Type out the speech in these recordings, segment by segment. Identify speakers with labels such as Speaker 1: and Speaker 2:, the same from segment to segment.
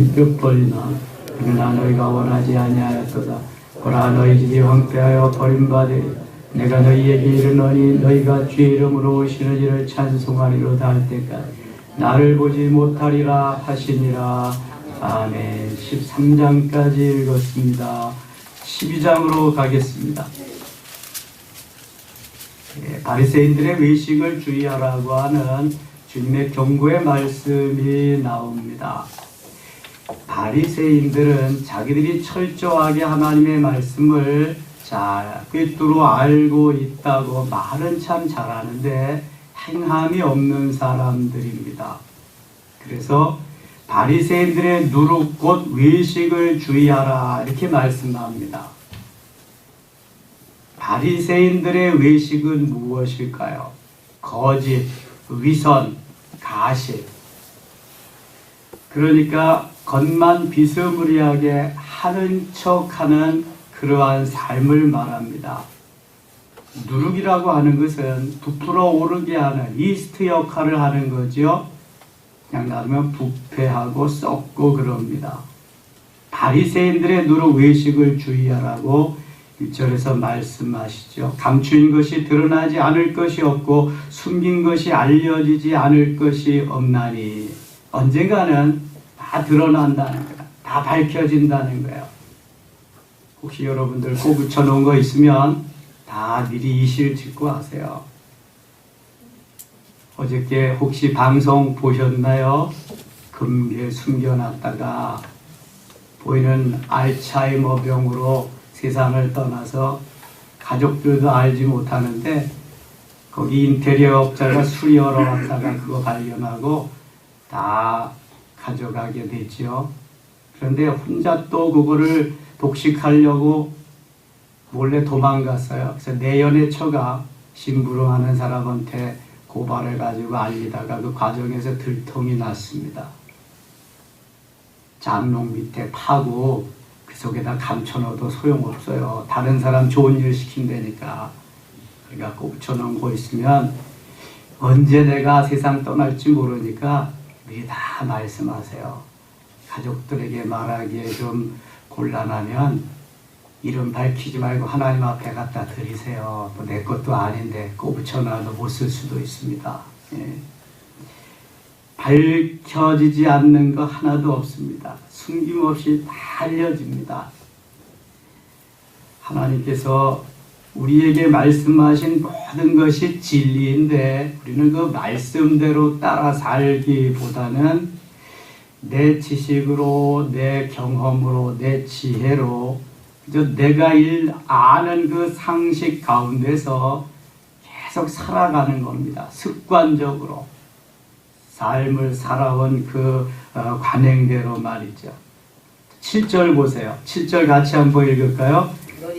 Speaker 1: 뼈벌이나 그러나 너희가 원하지 아니하였도다. 보라 너희 집이 황폐하여 버림받으리. 내가 너희에게 이르노니 너희가 주의 이름으로 오시는 이를 찬송하리로다 할 때까지 나를 보지 못하리라 하시니라. 아멘. 13장까지 읽었습니다. 12장으로 가겠습니다. 바리새인들의 외식을 주의하라고 하는 주님의 경고의 말씀이 나옵니다. 바리새인들은 자기들이 철저하게 하나님의 말씀을 잘 꿰뚫어 알고 있다고 말은 참 잘하는데 행함이 없는 사람들입니다. 그래서 바리새인들의 누룩 곧 외식을 주의하라 이렇게 말씀합니다. 바리새인들의 외식은 무엇일까요? 거짓, 위선, 가식. 그러니까 겉만 비스무리하게 하는 척하는 그러한 삶을 말합니다. 누룩이라고 하는 것은 부풀어 오르게 하는 이스트 역할을 하는 거죠. 그냥 놔두면 부패하고 썩고 그럽니다. 바리새인들의 누룩 외식을 주의하라고 1절에서 말씀하시죠. 감추인 것이 드러나지 않을 것이 없고 숨긴 것이 알려지지 않을 것이 없나니 언젠가는 다 드러난다는 거야. 다 밝혀진다는 거예요. 혹시 여러분들 꼬부쳐 놓은 거 있으면 다 미리 이실 짓고 하세요. 어저께 혹시 방송 보셨나요? 금괴 숨겨놨다가 보이는 알츠하이머 병으로 세상을 떠나서 가족들도 알지 못하는데 거기 인테리어 업자가 수리하러 왔다가 그거 발견하고 다 가져가게 됐죠. 그런데 혼자 또 그거를 독식하려고 몰래 도망갔어요. 그래서 내연의 처가 심부름하는 사람한테 고발을 가지고 알리다가 그 과정에서 들통이 났습니다. 장롱 밑에 파고 그 속에다 감춰놓아도 소용없어요. 다른 사람 좋은 일 시킨다니까. 그러니까 꼽쳐놓은 거 있으면 언제 내가 세상 떠날지 모르니까 미리 다 말씀하세요. 가족들에게 말하기에 좀 곤란하면 이름 밝히지 말고 하나님 앞에 갖다 드리세요. 또 내 것도 아닌데 꼽쳐놔도 못 쓸 수도 있습니다. 예. 밝혀지지 않는 거 하나도 없습니다. 숨김없이 다 알려집니다. 하나님께서 우리에게 말씀하신 모든 것이 진리인데 우리는 그 말씀대로 따라 살기보다는 내 지식으로, 내 경험으로, 내 지혜로 내가 아는 그 상식 가운데서 계속 살아가는 겁니다. 습관적으로 삶을 살아온 그 관행대로 말이죠. 7절 보세요. 7절 같이 한번 읽을까요?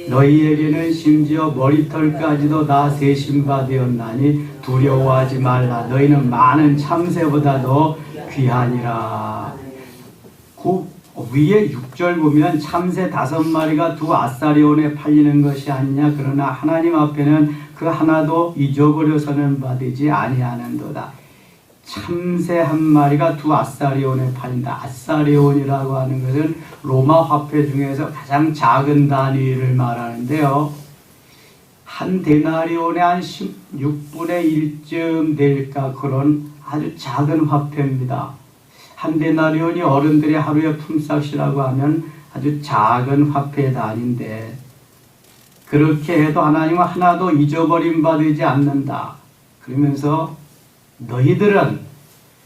Speaker 1: 너희에게는 심지어 머리털까지도 다 세심바 되었나니 두려워하지 말라. 너희는 많은 참새보다도 귀하니라. 그 위에 6절 보면 참새 5마리가 두 아사리온에 팔리는 것이 아니냐. 그러나 하나님 앞에는 그 하나도 잊어버려서는 받지 아니하는도다. 참새 한 마리가 두 아사리온에 팔린다. 아사리온이라고 하는 것은 로마 화폐 중에서 가장 작은 단위를 말하는데요. 한 데나리온에 한 16분의 1쯤 될까 그런 아주 작은 화폐입니다. 한 데나리온이 어른들의 하루의 품삯이라고 하면 아주 작은 화폐 단위인데 그렇게 해도 하나님은 하나도 잊어버림 받지 않는다. 그러면서 너희들은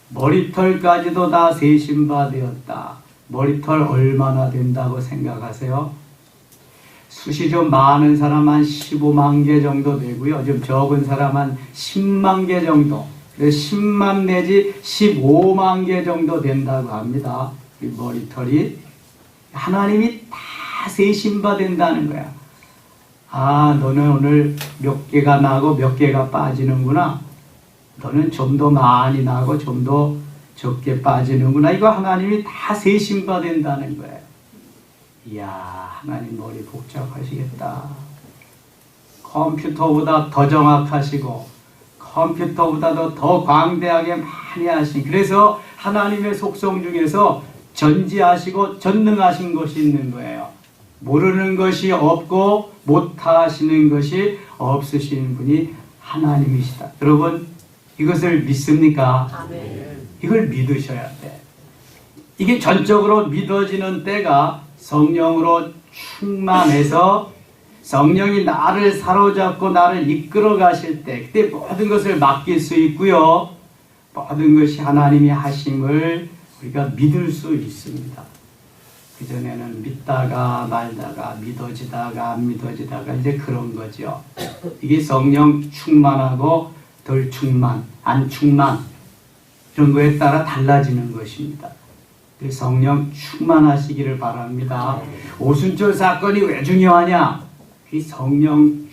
Speaker 1: 머리털까지도 다 세심바 되었다. 머리털 얼마나 된다고 생각하세요? 숱이 좀 많은 사람 한 15만 개 정도 되고요. 좀 적은 사람 한 10만 개 정도. 그래서 10만 내지 15만 개 정도 된다고 합니다. 이 머리털이. 하나님이 다 세심바 된다는 거야. 아, 너는 오늘 몇 개가 나고 몇 개가 빠지는구나. 너는 좀 더 많이 나고 좀 더 적게 빠지는구나. 이거 하나님이 다 세심바 된다는 거예요. 이야, 하나님 머리 복잡하시겠다. 컴퓨터보다 더 정확하시고 컴퓨터보다도 더 광대하게 많이 하신. 그래서 하나님의 속성 중에서 전지하시고 전능하신 것이 있는 거예요. 모르는 것이 없고 못하시는 것이 없으신 분이 하나님이시다. 여러분 이것을 믿습니까?
Speaker 2: 아멘.
Speaker 1: 이걸 믿으셔야 돼. 이게 전적으로 믿어지는 때가 성령으로 충만해서 성령이 나를 사로잡고 나를 이끌어 가실 때, 그때 모든 것을 맡길 수 있고요. 모든 것이 하나님이 하심을 우리가 믿을 수 있습니다. 그전에는 믿다가 말다가 믿어지다가 안 믿어지다가 이제 그런 거죠. 이게 성령 충만하고 덜 충만, 안 충만 이런 거에 따라 달라지는 것입니다. 성령 충만하시기를 바랍니다. 오순절 사건이 왜 중요하냐? 이 성령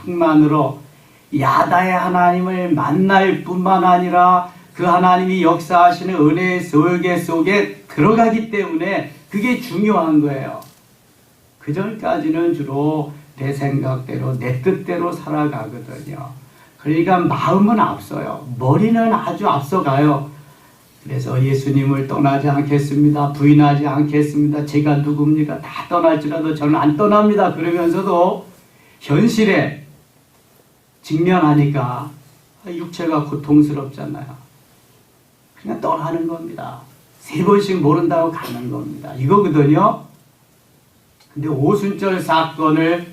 Speaker 1: 충만으로 야다의 하나님을 만날 뿐만 아니라 그 하나님이 역사하시는 은혜의 설계 속에 들어가기 때문에 그게 중요한 거예요. 그 전까지는 주로 내 생각대로 내 뜻대로 살아가거든요. 그러니까 마음은 앞서요. 머리는 아주 앞서가요. 그래서 예수님을 떠나지 않겠습니다. 부인하지 않겠습니다. 제가 누굽니까? 다 떠날지라도 저는 안 떠납니다. 그러면서도 현실에 직면하니까 육체가 고통스럽잖아요. 그냥 떠나는 겁니다. 3번씩 모른다고 가는 겁니다. 이거거든요. 근데 오순절 사건을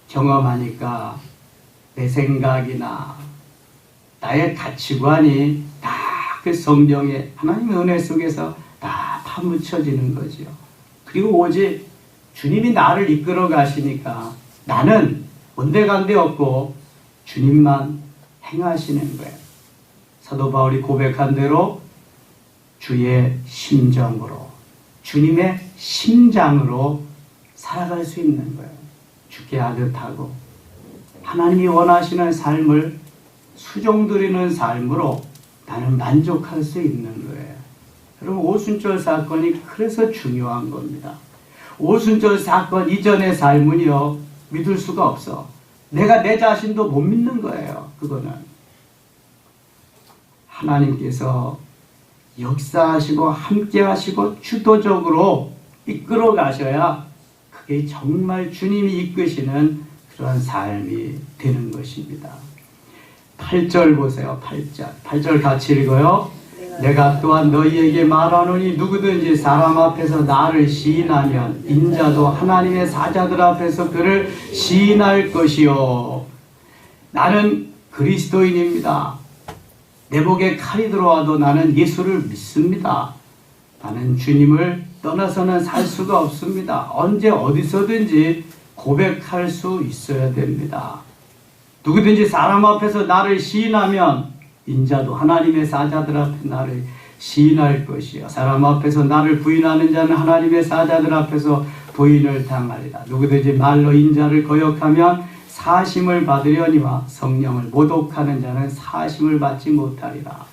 Speaker 1: 경험하니까 내 생각이나 나의 가치관이 다 그 성령의 하나님의 은혜 속에서 다 파묻혀지는 거죠. 그리고 오직 주님이 나를 이끌어 가시니까 나는 온데간데 없고 주님만 행하시는 거예요. 사도 바울이 고백한 대로 주의 심정으로, 주님의 심장으로 살아갈 수 있는 거예요. 주께 하듯하고 하나님이 원하시는 삶을 수종드리는 삶으로 나는 만족할 수 있는 거예요. 여러분 오순절 사건이 그래서 중요한 겁니다. 오순절 사건 이전의 삶은요 믿을 수가 없어. 내가 내 자신도 못 믿는 거예요. 그거는 하나님께서 역사하시고 함께하시고 주도적으로 이끌어 가셔야 그게 정말 주님이 이끄시는 그런 삶이 되는 것입니다. 8절 보세요. 8절 같이 읽어요. 내가 또한 너희에게 말하노니 누구든지 사람 앞에서 나를 시인하면 인자도 하나님의 사자들 앞에서 그를 시인할 것이요. 나는 그리스도인입니다. 내 목에 칼이 들어와도 나는 예수를 믿습니다. 나는 주님을 떠나서는 살 수가 없습니다. 언제 어디서든지 고백할 수 있어야 됩니다. 누구든지 사람 앞에서 나를 시인하면 인자도 하나님의 사자들 앞에 나를 시인할 것이요. 사람 앞에서 나를 부인하는 자는 하나님의 사자들 앞에서 부인을 당하리라. 누구든지 말로 인자를 거역하면 사심을 받으려니와 성령을 모독하는 자는 사심을 받지 못하리라.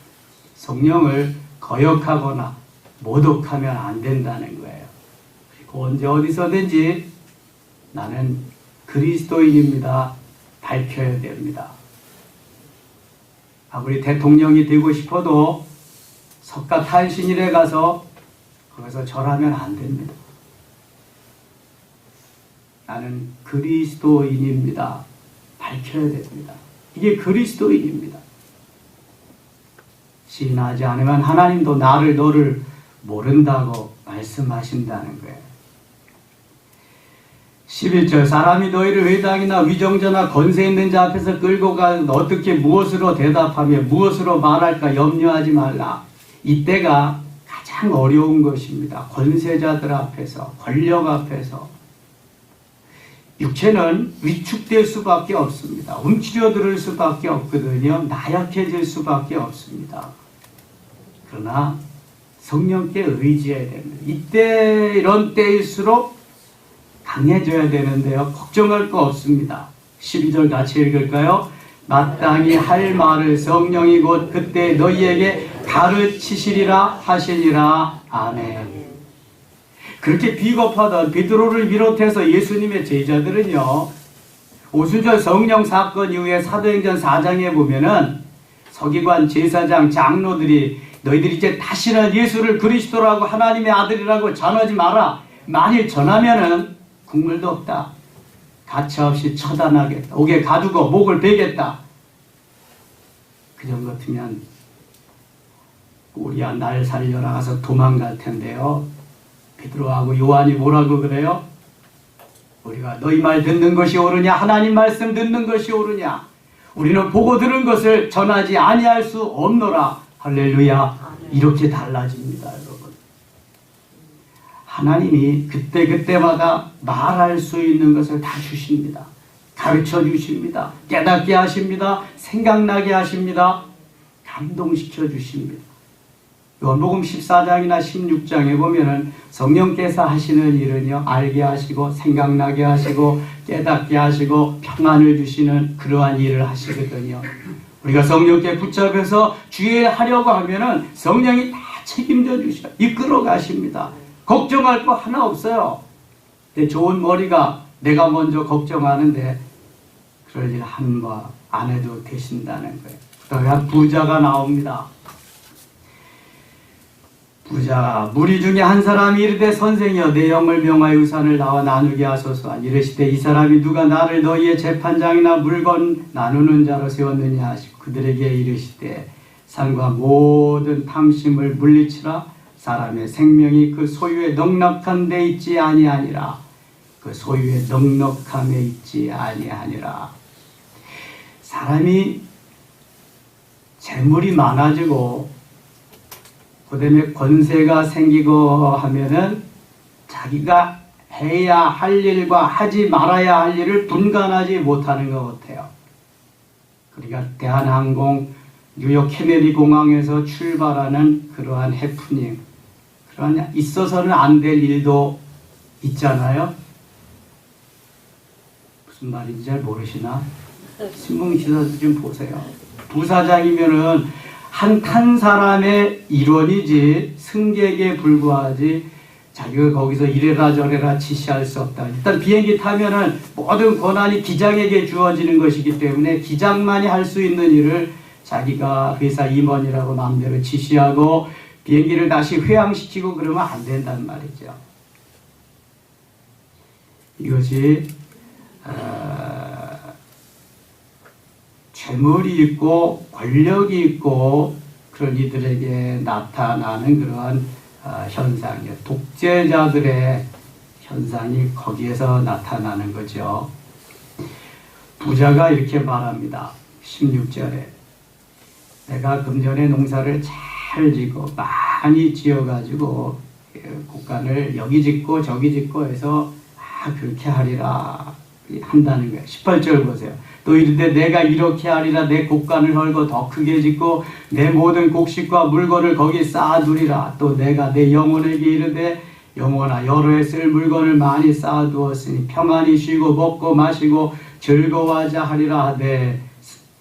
Speaker 1: 성령을 거역하거나 모독하면 안 된다는 거예요. 그리고 언제 어디서든지 나는 그리스도인입니다. 밝혀야 됩니다. 아무리 대통령이 되고 싶어도 석가탄신일에 가서 거기서 절하면 안 됩니다. 나는 그리스도인입니다. 밝혀야 됩니다. 이게 그리스도인입니다. 시인하지 않으면 하나님도 너를 모른다고 말씀하신다는 거예요. 11절 사람이 너희를 회당이나 위정자나 권세 있는 자 앞에서 끌고 가서 어떻게 무엇으로 대답하며 무엇으로 말할까 염려하지 말라. 이때가 가장 어려운 것입니다. 권세자들 앞에서, 권력 앞에서. 육체는 위축될 수밖에 없습니다. 움츠려들 수밖에 없거든요. 나약해질 수밖에 없습니다. 그러나 성령께 의지해야 됩니다. 이때 이런 때일수록 강해져야 되는데요. 걱정할 거 없습니다. 12절 같이 읽을까요? 마땅히 할 말을 성령이 곧 그때 너희에게 가르치시리라 하시니라. 아멘. 그렇게 비겁하던 베드로를 비롯해서 예수님의 제자들은요, 오순절 성령 사건 이후에 사도행전 4장에 보면은 서기관, 제사장, 장로들이 너희들이 이제 다시는 예수를 그리스도라고 하나님의 아들이라고 전하지 마라. 만일 전하면은 국물도 없다. 가차없이 처단하겠다. 옥에 가두고 목을 베겠다. 그전 같으면 우리야 날 살려라 가서 도망갈 텐데요. 베드로하고 요한이 뭐라고 그래요? 우리가 너희 말 듣는 것이 옳으냐 하나님 말씀 듣는 것이 옳으냐. 우리는 보고 들은 것을 전하지 아니할 수 없노라. 할렐루야. 이렇게 달라집니다, 여러분. 하나님이 그때그때마다 말할 수 있는 것을 다 주십니다. 가르쳐 주십니다. 깨닫게 하십니다. 생각나게 하십니다. 감동시켜 주십니다. 요한복음 14장이나 16장에 보면은 성령께서 하시는 일은요, 알게 하시고 생각나게 하시고 깨닫게 하시고 평안을 주시는 그러한 일을 하시거든요. 우리가 성령께 붙잡혀서 주의 하려고 하면은 성령이 다 책임져 주셔 이끌어 가십니다. 걱정할 거 하나 없어요. 내 좋은 머리가 내가 먼저 걱정하는데 그럴 일 한 번 안 해도 되신다는 거예요. 그다음에 부자가 나옵니다. 부자 무리 중에 한 사람이 이르되 선생이여 내 영을 명하여 유산을 나와 나누게 하소서. 이르시되 이 사람이 누가 나를 너희의 재판장이나 물건 나누는 자로 세웠느냐 하시고 그들에게 이르시되 산과 모든 탐심을 물리치라. 사람의 생명이 그 소유에 넉넉한 데 있지 아니하니라. 그 소유에 넉넉함에 있지 아니하니라. 사람이 재물이 많아지고 그다음에 권세가 생기고 하면은 자기가 해야 할 일과 하지 말아야 할 일을 분간하지 못하는 것 같아요. 그러니까 대한항공 뉴욕 케네디 공항에서 출발하는 그러한 해프닝, 그러한 있어서는 안 될 일도 있잖아요. 무슨 말인지 잘 모르시나? 신문 기사도 좀 보세요. 부사장이면은 한 탄 사람의 일원이지 승객에 불과하지 자기가 거기서 이래라 저래라 지시할 수 없다. 일단 비행기 타면은 모든 권한이 기장에게 주어지는 것이기 때문에 기장만이 할 수 있는 일을 자기가 회사 임원이라고 마음대로 지시하고 비행기를 다시 회항시키고 그러면 안 된단 말이죠. 이것이 재물이 있고 권력이 있고 그런 이들에게 나타나는 그러한 현상이에요. 독재자들의 현상이 거기에서 나타나는 거죠. 부자가 이렇게 말합니다. 16절에 내가 금전의 농사를 잘 지고 많이 지어가지고 곡간을 여기 짓고 저기 짓고 해서 그렇게 하리라 한다는 거예요. 18절 보세요. 또 이르되 내가 이렇게 하리라. 내 곡간을 헐고 더 크게 짓고 내 모든 곡식과 물건을 거기에 쌓아두리라. 또 내가 내 영혼에게 이르되 영혼아 여러 해 쓸 물건을 많이 쌓아두었으니 평안히 쉬고 먹고 마시고 즐거워하자 하리라 하되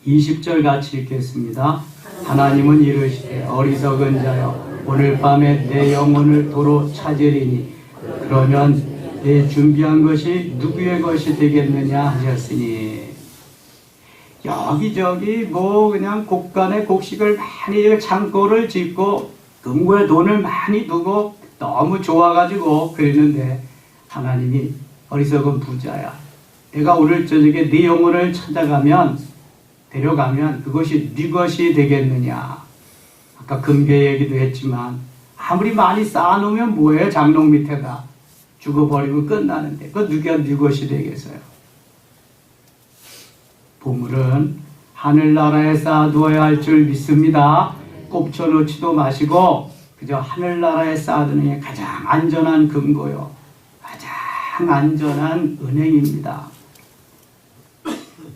Speaker 1: 20절 같이 읽겠습니다. 하나님은 이르시되 어리석은 자여 오늘 밤에 내 영혼을 도로 찾으리니 그러면 내 준비한 것이 누구의 것이 되겠느냐 하셨으니 여기저기 뭐 그냥 곡간에 곡식을 많이 창고를 짓고 금고에 돈을 많이 두고 너무 좋아가지고 그랬는데 하나님이 어리석은 부자야. 내가 오늘 저녁에 네 영혼을 찾아가면 데려가면 그것이 네 것이 되겠느냐. 아까 금괴 얘기도 했지만 아무리 많이 쌓아놓으면 뭐예요? 장롱 밑에다. 죽어버리고 끝나는데 그거 누가 네 것이 되겠어요? 보물은 하늘나라에 쌓아두어야 할 줄 믿습니다. 꼽쳐놓지도 마시고 그저 하늘나라에 쌓아두는 게 가장 안전한 금고요. 가장 안전한 은행입니다.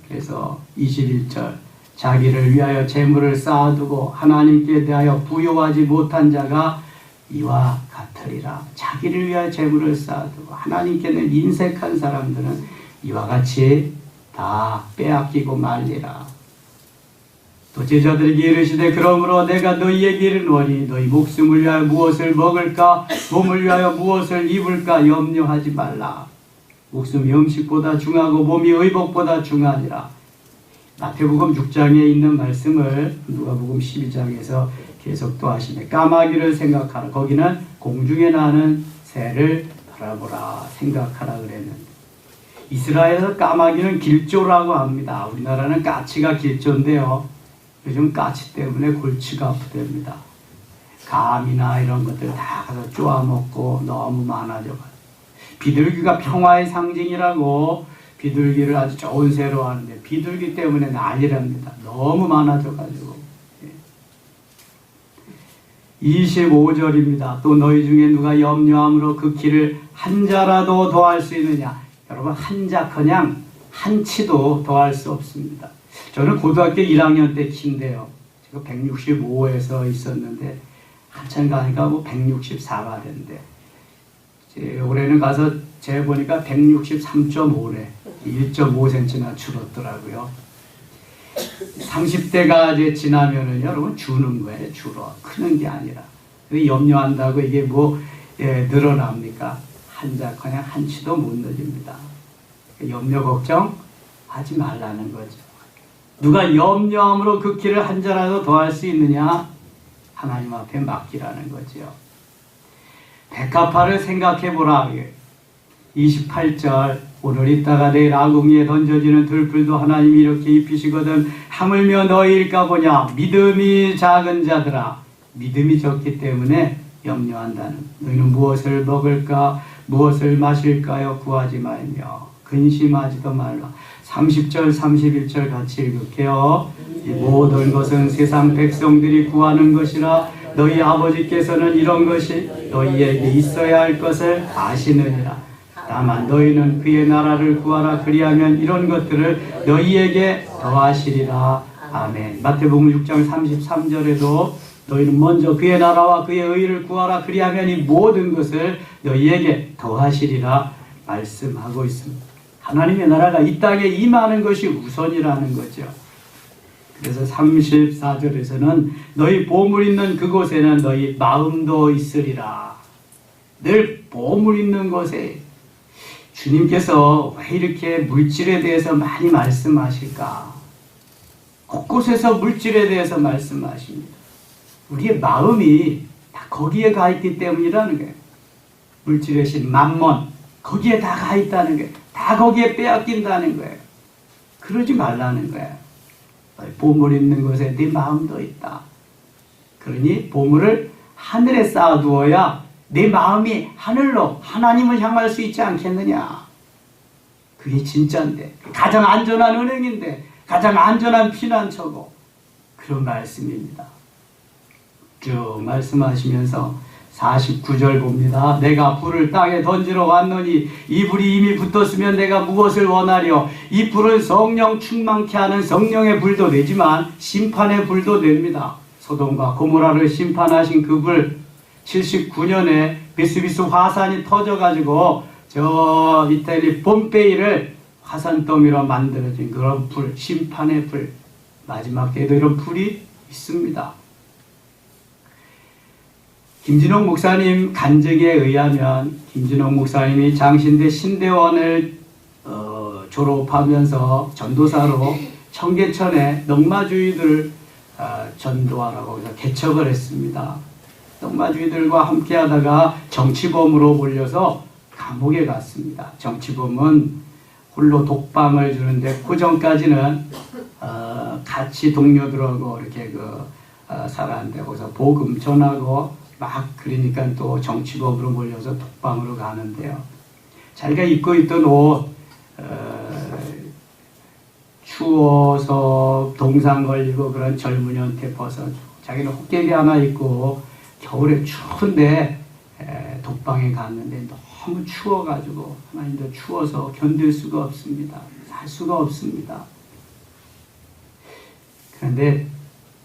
Speaker 1: 그래서 21절 자기를 위하여 재물을 쌓아두고 하나님께 대하여 부요하지 못한 자가 이와 같으리라. 자기를 위하여 재물을 쌓아두고 하나님께는 인색한 사람들은 이와 같이 다 빼앗기고 말리라. 또 제자들에게 이르시되 그러므로 내가 너희에게 이르노니 너희 목숨을 위하여 무엇을 먹을까 몸을 위하여 무엇을 입을까 염려하지 말라. 목숨이 음식보다 중하고 몸이 의복보다 중하니라. 마태복음 6장에 있는 말씀을 누가복음 12장에서 계속 또 하시네. 까마귀를 생각하라. 거기는 공중에 나는 새를 바라보라 생각하라 그랬는데, 이스라엘에서 까마귀는 길조라고 합니다. 우리나라는 까치가 길조인데요. 요즘 까치 때문에 골치가 아프답니다. 감이나 이런 것들 다 가서 쪼아먹고 너무 많아져가지고. 비둘기가 평화의 상징이라고 비둘기를 아주 좋은 새로 하는데 비둘기 때문에 난리랍니다. 너무 많아져가지고. 25절입니다. 또 너희 중에 누가 염려함으로 그 길을 한 자라도 더할 수 있느냐. 여러분, 한 자커녕 한 치도 더할 수 없습니다. 저는 고등학교 1학년 때 키인데요. 제가 165에서 있었는데 한참 가니까 뭐 164가 됐는데 올해는 가서 재보니까 163.5래. 1.5cm나 줄었더라고요. 30대가 이제 지나면은 여러분 주는 거예요. 줄어. 크는 게 아니라. 염려한다고 이게 뭐 늘어납니까? 한자커녕 한 치도 못 늘립니다. 염려 걱정 하지 말라는 거죠. 누가 염려함으로 그 길을 한 자라도 더할 수 있느냐? 하나님 앞에 맡기라는 거죠. 백합화를 생각해보라. 28절 오늘 있다가 내일 아궁이에 던져지는 들풀도 하나님이 이렇게 입히시거든 하물며 너희일까 보냐. 믿음이 작은 자들아. 믿음이 적기 때문에 염려한다는. 너희는 무엇을 먹을까 무엇을 마실까요 구하지 말며 근심하지도 말라. 30절 31절 같이 읽을게요. 이 모든 것은 세상 백성들이 구하는 것이라 너희 아버지께서는 이런 것이 너희에게 있어야 할 것을 아시느니라. 다만 너희는 그의 나라를 구하라. 그리하면 이런 것들을 너희에게 더하시리라. 아멘. 마태복음 6장 33절에도 너희는 먼저 그의 나라와 그의 의를 구하라. 그리하면 이 모든 것을 너희에게 더하시리라 말씀하고 있습니다. 하나님의 나라가 이 땅에 임하는 것이 우선이라는 거죠. 그래서 34절에서는 너희 보물 있는 그곳에는 너희 마음도 있으리라. 늘 보물 있는 곳에. 주님께서 왜 이렇게 물질에 대해서 많이 말씀하실까? 곳곳에서 물질에 대해서 말씀하십니다. 우리의 마음이 다 거기에 가 있기 때문이라는 거예요. 물질의 신 만몬 거기에 다 가 있다는 거예요. 다 거기에 빼앗긴다는 거예요. 그러지 말라는 거예요. 보물 있는 곳에 네 마음도 있다. 그러니 보물을 하늘에 쌓아두어야 내 마음이 하늘로 하나님을 향할 수 있지 않겠느냐. 그게 진짜인데, 가장 안전한 은행인데, 가장 안전한 피난처고, 그런 말씀입니다. 쭉 말씀하시면서 49절 봅니다. 내가 불을 땅에 던지러 왔노니 이 불이 이미 붙었으면 내가 무엇을 원하려. 이 불은 성령 충만케 하는 성령의 불도 되지만 심판의 불도 됩니다. 소돔과 고모라를 심판하신 그 불, 79년에 비스비스 화산이 터져가지고 저 이탈리 폼페이를 화산더미로 만들어진 그런 불, 심판의 불. 마지막 때에도 이런 불이 있습니다. 김진홍 목사님 간증에 의하면 김진홍 목사님이 장신대 신대원을 졸업하면서 전도사로 청계천에 넉마주의들 전도하라고 해서 개척을 했습니다. 넉마주의들과 함께 하다가 정치범으로 몰려서 감옥에 갔습니다. 정치범은 홀로 독방을 주는데 그 전까지는 같이 동료들하고 이렇게 살았는데 거기서 복음 전하고 막 그러니까 또 정치범으로 몰려서 독방으로 가는데요. 자기가 입고 있던 옷 추워서 동상 걸리고 그런 젊은이한테 벗어 자기는 헛개비 하나 입고 겨울에 추운데 독방에 갔는데 너무 추워가지고 하나님도 추워서 견딜 수가 없습니다. 살 수가 없습니다. 그런데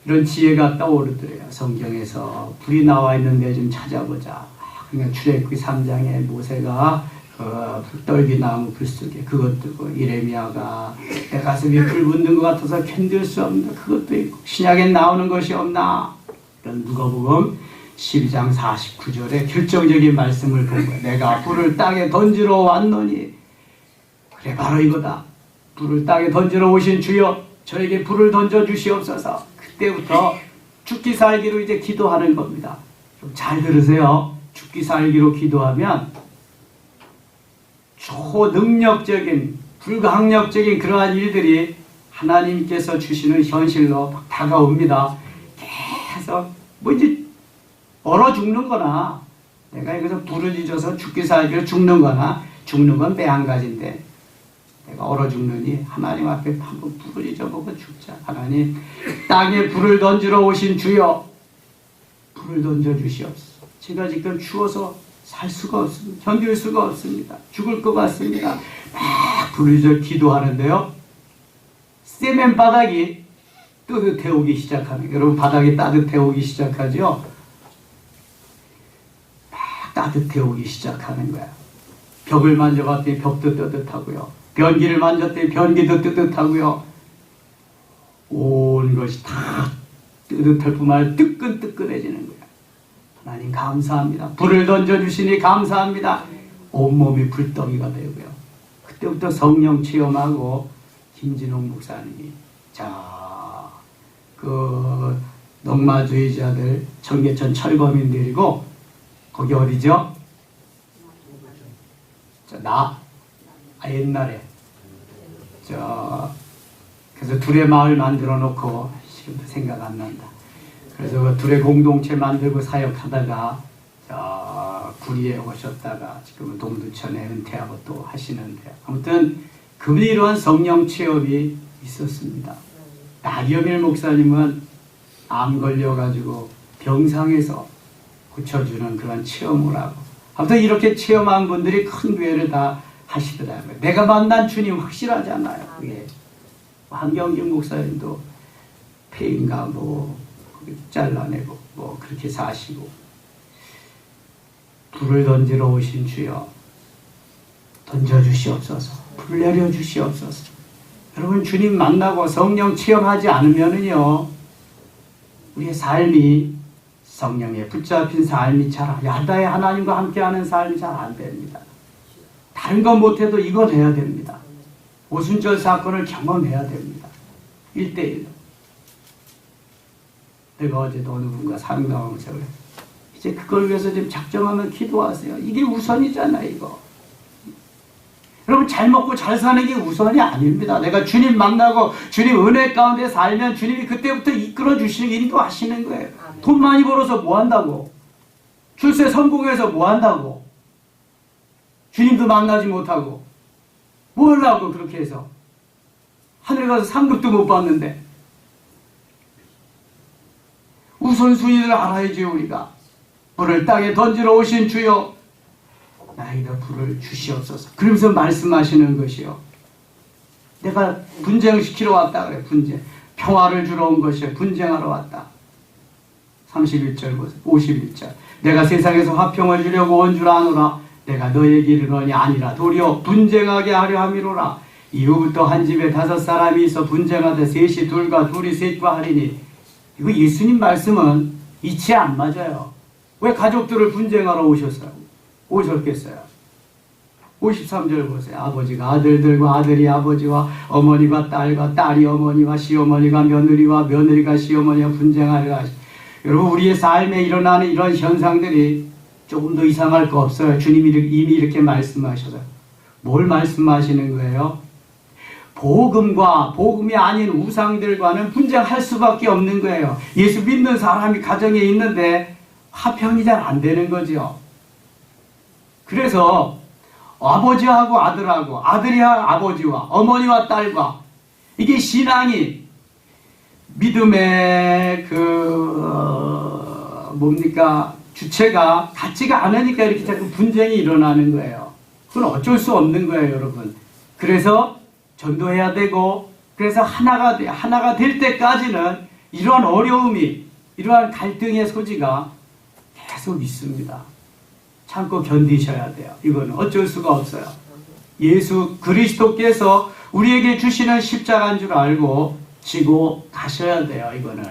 Speaker 1: 이런 지혜가 떠오르더래요. 성경에서 불이 나와 있는데 좀 찾아보자. 그러니까 출애굽기 3장에 모세가 떨기나무 불 속에 그것 들고 이레미야가 내 가슴이 불 붙는 것 같아서 견딜 수 없는데 그것도 있고 신약에 나오는 것이 없나. 이런 누가복음 12장 49절에 결정적인 말씀을 본 거예요. 내가 불을 땅에 던지러 왔노니. 그래 바로 이거다. 불을 땅에 던지러 오신 주여 저에게 불을 던져 주시옵소서. 그때부터 죽기 살기로 이제 기도하는 겁니다. 좀 잘 들으세요. 죽기 살기로 기도하면 초능력적인, 불가항력적인 그러한 일들이 하나님께서 주시는 현실로 막 다가옵니다. 계속 뭐 이제 얼어 죽는 거나 내가 여기서 부르짖어서 죽기 살기로 죽는 거나, 죽는 건 배 한 가지인데 내가 얼어 죽느니 하나님 앞에 한번 부르짖어 보고 죽자. 하나님, 땅에 불을 던지러 오신 주여, 불을 던져 주시옵소서. 제가 지금 추워서 살 수가 없습니다. 견딜 수가 없습니다. 죽을 것 같습니다. 막 부르짖어 기도하는데요, 세면 바닥이 따뜻해 오기 시작하는, 여러분 바닥이 따뜻해 오기 시작하죠. 막 따뜻해 오기 시작하는 거야. 벽을 만져봤더니 벽도 따뜻하고요, 변기를 만졌더니 변기도 따뜻하고요, 온 것이 다 따뜻할 뿐만 아니라 뜨끈뜨끈해지는 거야. 하나님 감사합니다. 불을 던져주시니 감사합니다. 온몸이 불덩이가 되고요. 그때부터 성령 체험하고 김진홍 목사님이, 자, 그 농마주의자들 청계천 철거민들이고, 거기 어디죠? 옛날에 그래서 둘의 마을 만들어 놓고, 지금도 생각 안 난다. 그래서 그 둘의 공동체 만들고 사역하다가 구리에 오셨다가 지금은 동두천에 은퇴하고 또 하시는데, 아무튼 그분이 이러한 성령 체험이 있었습니다. 나경일 목사님은 암 걸려가지고 병상에서 고쳐주는 그런 체험을 하고, 아무튼 이렇게 체험한 분들이 큰 교회를 다 하시더라고요. 내가 만난 주님 확실하잖아요. 그게 한경진 목사님도 폐인가 뭐 잘라내고 뭐 그렇게 사시고, 불을 던지러 오신 주여 던져주시옵소서, 불 내려주시옵소서. 여러분, 주님 만나고 성령 체험하지 않으면은요, 우리의 삶이 성령에 붙잡힌 삶이 야다의 하나님과 함께하는 삶이 잘 안 됩니다. 다른 건 못해도 이건 해야 됩니다. 오순절 사건을 경험해야 됩니다. 1대1. 내가 어제도 어느 분과 상담하면서 그래, 이제 그걸 위해서 좀 작정하면 기도하세요. 이게 우선이잖아요, 이거. 여러분, 잘 먹고 잘 사는 게 우선이 아닙니다. 내가 주님 만나고 주님 은혜 가운데 살면 주님이 그때부터 이끌어 주시는, 인도하시는 거예요. 돈 많이 벌어서 뭐 한다고? 출세 성공해서 뭐 한다고? 주님도 만나지 못하고 뭐 하려고 그렇게 해서? 하늘 가서 상급도 못 받는데. 우선순위를 알아야지. 우리가 불을 땅에 던지러 오신 주여 나에게 불을 주시옵소서. 그러면서 말씀하시는 것이요, 내가 분쟁시키러 왔다 그래. 분쟁, 평화를 주러 온 것이요, 분쟁하러 왔다. 31절 보세요. 51절, 내가 세상에서 화평을 주려고 온 줄 아노라. 내가 너에게 이르노니 아니라 도리어 분쟁하게 하려 함이로라. 이후부터 한 집에 5사람이 있어 분쟁하되 셋이 둘과 둘이 셋과 하리니. 이거 예수님 말씀은 이치에 안 맞아요. 왜 가족들을 분쟁하러 오셨겠어요? 53절 보세요. 아버지가 아들들과 아들이 아버지와 어머니가 딸과 딸이 어머니와 시어머니가 며느리와 며느리가 시어머니와 분쟁하리라. 여러분, 우리의 삶에 일어나는 이런 현상들이 조금 더 이상할 거 없어요. 주님이 이미 이렇게 말씀하셔서. 뭘 말씀하시는 거예요? 복음과 복음이 아닌 우상들과는 분쟁할 수밖에 없는 거예요. 예수 믿는 사람이 가정에 있는데 화평이 잘 안 되는 거죠. 그래서 아버지하고 아들하고, 아들이 아버지와 어머니와 딸과, 이게 신앙이 믿음의 주체가 같지가 않으니까 이렇게 자꾸 분쟁이 일어나는 거예요. 그건 어쩔 수 없는 거예요, 여러분. 그래서 전도해야 되고, 그래서 하나가 될 때까지는 이러한 어려움이, 이러한 갈등의 소지가 계속 있습니다. 참고 견디셔야 돼요. 이건 어쩔 수가 없어요. 예수 그리스도께서 우리에게 주시는 십자가인 줄 알고 지고 가셔야 돼요. 이거는.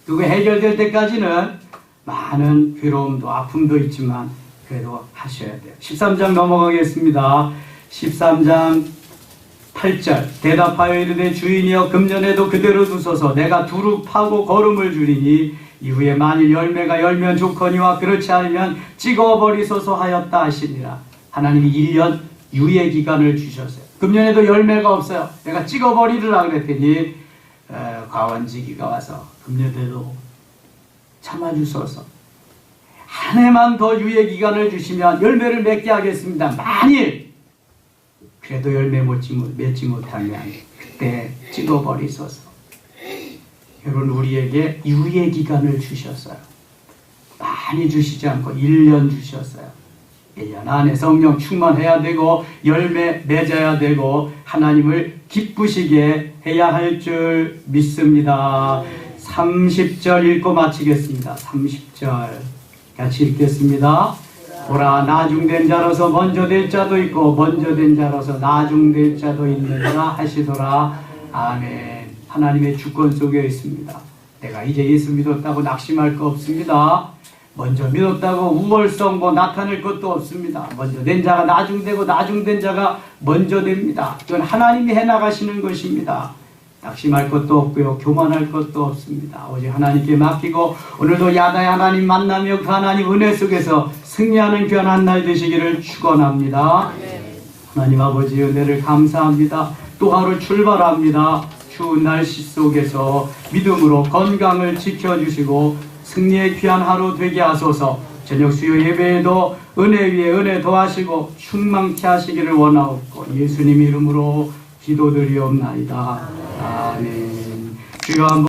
Speaker 1: 그거 해결될 때까지는 많은 괴로움도 아픔도 있지만 그래도 하셔야 돼요. 13장 넘어가겠습니다. 13장 8절, 대답하여 이르되 주인이여 금전에도 그대로 두소서. 내가 두루 파고 거름을 주리니 이후에 만일 열매가 열면 좋거니와 그렇지 않으면 찍어버리소서 하였다 하시니라. 하나님이 1년 유예 기간을 주셨어요. 금년에도 열매가 없어요. 내가 찍어버리리라 그랬더니 과원지기가 와서 금년에도 참아주소서. 한 해만 더 유예 기간을 주시면 열매를 맺게 하겠습니다. 만일 그래도 열매 맺지 못하면 그때 찍어버리소서. 여러분, 우리에게 유예 기간을 주셨어요. 많이 주시지 않고 1년 주셨어요. 1년 안에 성령 충만해야 되고 열매 맺어야 되고 하나님을 기쁘시게 해야 할 줄 믿습니다. 30절 읽고 마치겠습니다. 30절 같이 읽겠습니다. 보라, 나중된 자로서 먼저 될 자도 있고 먼저 된 자로서 나중될 자도 있느니라 하시더라. 아멘. 하나님의 주권 속에 있습니다. 내가 이제 예수 믿었다고 낙심할 거 없습니다. 먼저 믿었다고 우월성 나타낼 것도 없습니다. 먼저 된 자가 나중되고 나중된 자가 먼저 됩니다. 이건 하나님이 해나가시는 것입니다. 낙심할 것도 없고요, 교만할 것도 없습니다. 오직 하나님께 맡기고 오늘도 야다의 하나님 만나며 그 하나님 은혜 속에서 승리하는 귀한 날 되시기를 축원합니다. 하나님 아버지 은혜를 감사합니다. 또 하루 출발합니다. 추운 날씨 속에서 믿음으로 건강을 지켜주시고 승리의 귀한 하루 되게 하소서. 저녁 수요 예배에도 은혜 위에 은혜 더하시고 충만케 하시기를 원하옵고 예수님 이름으로 기도드리옵나이다. 아멘. 주여 한번